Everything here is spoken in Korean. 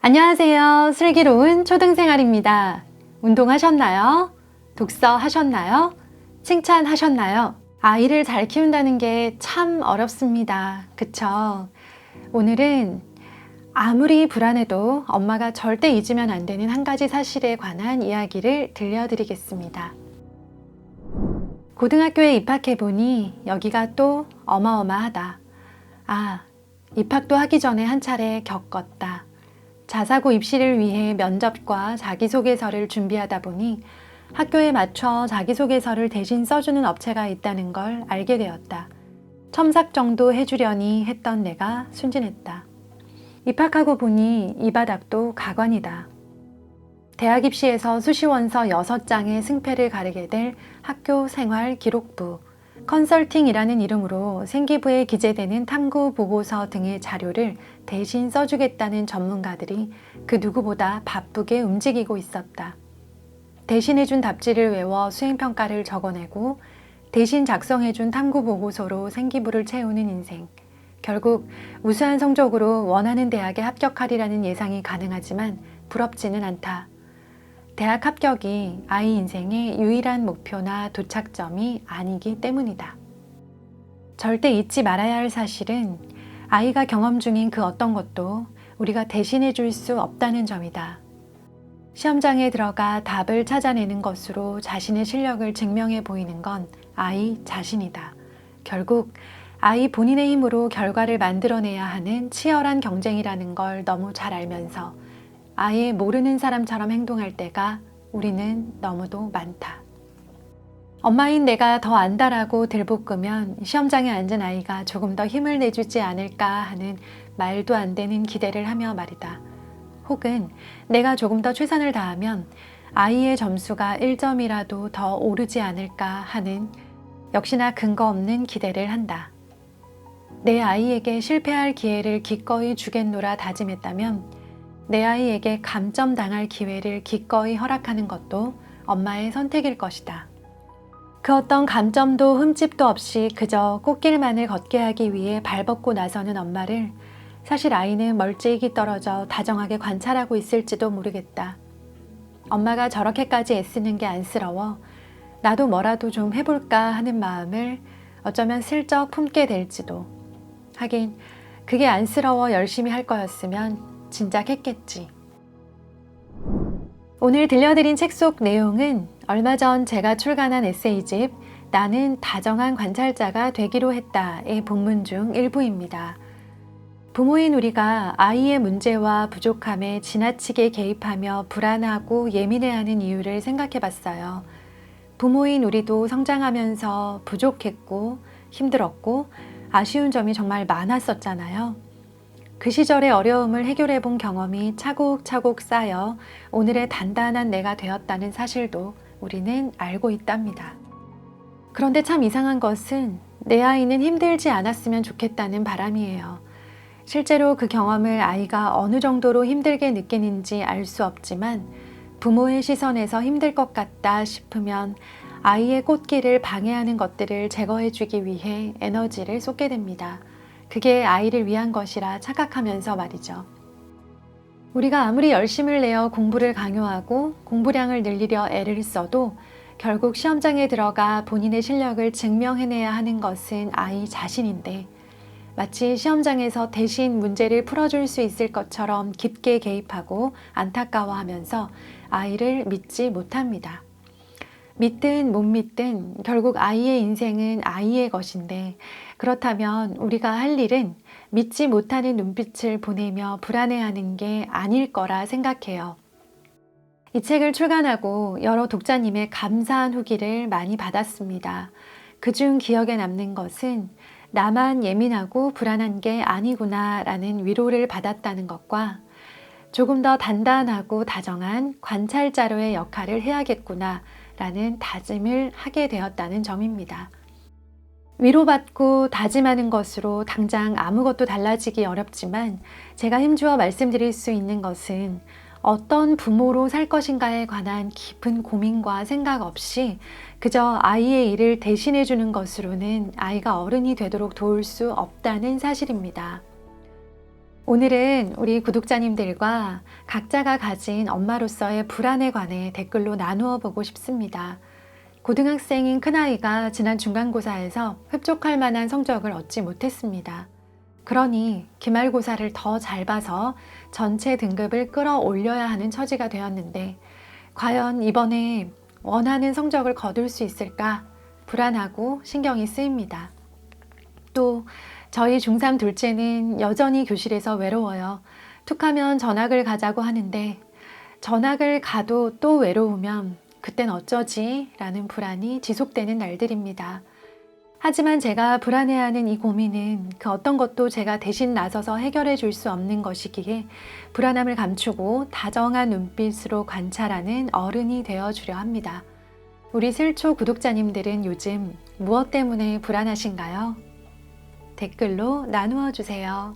안녕하세요. 슬기로운 초등생활입니다. 운동하셨나요? 독서하셨나요? 칭찬하셨나요? 아이를 잘 키운다는 게 참 어렵습니다. 그쵸? 오늘은 아무리 불안해도 엄마가 절대 잊으면 안 되는 한 가지 사실에 관한 이야기를 들려드리겠습니다. 고등학교에 입학해보니 여기가 또 어마어마하다. 입학도 하기 전에 한 차례 겪었다. 자사고 입시를 위해 면접과 자기소개서를 준비하다 보니 학교에 맞춰 자기소개서를 대신 써주는 업체가 있다는 걸 알게 되었다. 첨삭 정도 해주려니 했던 내가 순진했다. 입학하고 보니 이 바닥도 가관이다. 대학 입시에서 수시원서 6장의 승패를 가르게 될 학교 생활 기록부, 컨설팅이라는 이름으로 생기부에 기재되는 탐구 보고서 등의 자료를 대신 써주겠다는 전문가들이 그 누구보다 바쁘게 움직이고 있었다. 대신해준 답지를 외워 수행평가를 적어내고 대신 작성해준 탐구 보고서로 생기부를 채우는 인생. 결국 우수한 성적으로 원하는 대학에 합격하리라는 예상이 가능하지만 부럽지는 않다. 대학 합격이 아이 인생의 유일한 목표나 도착점이 아니기 때문이다. 절대 잊지 말아야 할 사실은 아이가 경험 중인 그 어떤 것도 우리가 대신해 줄 수 없다는 점이다. 시험장에 들어가 답을 찾아내는 것으로 자신의 실력을 증명해 보이는 건 아이 자신이다. 결국 아이 본인의 힘으로 결과를 만들어내야 하는 치열한 경쟁이라는 걸 너무 잘 알면서 아예 모르는 사람처럼 행동할 때가 우리는 너무도 많다. 엄마인 내가 더 안다라고 들볶으면 시험장에 앉은 아이가 조금 더 힘을 내주지 않을까 하는 말도 안 되는 기대를 하며 말이다. 혹은 내가 조금 더 최선을 다하면 아이의 점수가 1점이라도 더 오르지 않을까 하는 역시나 근거 없는 기대를 한다. 내 아이에게 실패할 기회를 기꺼이 주겠노라 다짐했다면 내 아이에게 감점당할 기회를 기꺼이 허락하는 것도 엄마의 선택일 것이다. 그 어떤 감점도 흠집도 없이 그저 꽃길만을 걷게 하기 위해 발벗고 나서는 엄마를 사실 아이는 멀찍이 떨어져 다정하게 관찰하고 있을지도 모르겠다. 엄마가 저렇게까지 애쓰는 게 안쓰러워 나도 뭐라도 좀 해볼까 하는 마음을 어쩌면 슬쩍 품게 될지도. 하긴 그게 안쓰러워 열심히 할 거였으면 진작 했겠지. 오늘 들려드린 책 속 내용은 얼마 전 제가 출간한 에세이집 나는 다정한 관찰자가 되기로 했다의 본문 중 일부입니다. 부모인 우리가 아이의 문제와 부족함에 지나치게 개입하며 불안하고 예민해하는 이유를 생각해 봤어요. 부모인 우리도 성장하면서 부족했고 힘들었고 아쉬운 점이 정말 많았었잖아요. 그 시절의 어려움을 해결해 본 경험이 차곡차곡 쌓여 오늘의 단단한 내가 되었다는 사실도 우리는 알고 있답니다. 그런데 참 이상한 것은 내 아이는 힘들지 않았으면 좋겠다는 바람이에요. 실제로 그 경험을 아이가 어느 정도로 힘들게 느끼는지 알 수 없지만 부모의 시선에서 힘들 것 같다 싶으면 아이의 꽃길을 방해하는 것들을 제거해 주기 위해 에너지를 쏟게 됩니다. 그게 아이를 위한 것이라 착각하면서 말이죠. 우리가 아무리 열심을 내어 공부를 강요하고 공부량을 늘리려 애를 써도 결국 시험장에 들어가 본인의 실력을 증명해내야 하는 것은 아이 자신인데 마치 시험장에서 대신 문제를 풀어줄 수 있을 것처럼 깊게 개입하고 안타까워하면서 아이를 믿지 못합니다. 믿든 못 믿든 결국 아이의 인생은 아이의 것인데 그렇다면 우리가 할 일은 믿지 못하는 눈빛을 보내며 불안해하는 게 아닐 거라 생각해요. 이 책을 출간하고 여러 독자님의 감사한 후기를 많이 받았습니다. 그중 기억에 남는 것은 나만 예민하고 불안한 게 아니구나 라는 위로를 받았다는 것과 조금 더 단단하고 다정한 관찰자로의 역할을 해야겠구나 라는 다짐을 하게 되었다는 점입니다. 위로받고 다짐하는 것으로 당장 아무것도 달라지기 어렵지만 제가 힘주어 말씀드릴 수 있는 것은 어떤 부모로 살 것인가에 관한 깊은 고민과 생각 없이 그저 아이의 일을 대신해 주는 것으로는 아이가 어른이 되도록 도울 수 없다는 사실입니다. 오늘은 우리 구독자님들과 각자가 가진 엄마로서의 불안에 관해 댓글로 나누어 보고 싶습니다. 고등학생인 큰아이가 지난 중간고사에서 흡족할 만한 성적을 얻지 못했습니다. 그러니 기말고사를 더 잘 봐서 전체 등급을 끌어올려야 하는 처지가 되었는데 과연 이번에 원하는 성적을 거둘 수 있을까 불안하고 신경이 쓰입니다. 또 저희 중3 둘째는 여전히 교실에서 외로워요. 툭하면 전학을 가자고 하는데 전학을 가도 또 외로우면 그땐 어쩌지? 라는 불안이 지속되는 날들입니다. 하지만 제가 불안해하는 이 고민은 그 어떤 것도 제가 대신 나서서 해결해 줄 수 없는 것이기에 불안함을 감추고 다정한 눈빛으로 관찰하는 어른이 되어주려 합니다. 우리 슬초 구독자님들은 요즘 무엇 때문에 불안하신가요? 댓글로 나누어 주세요.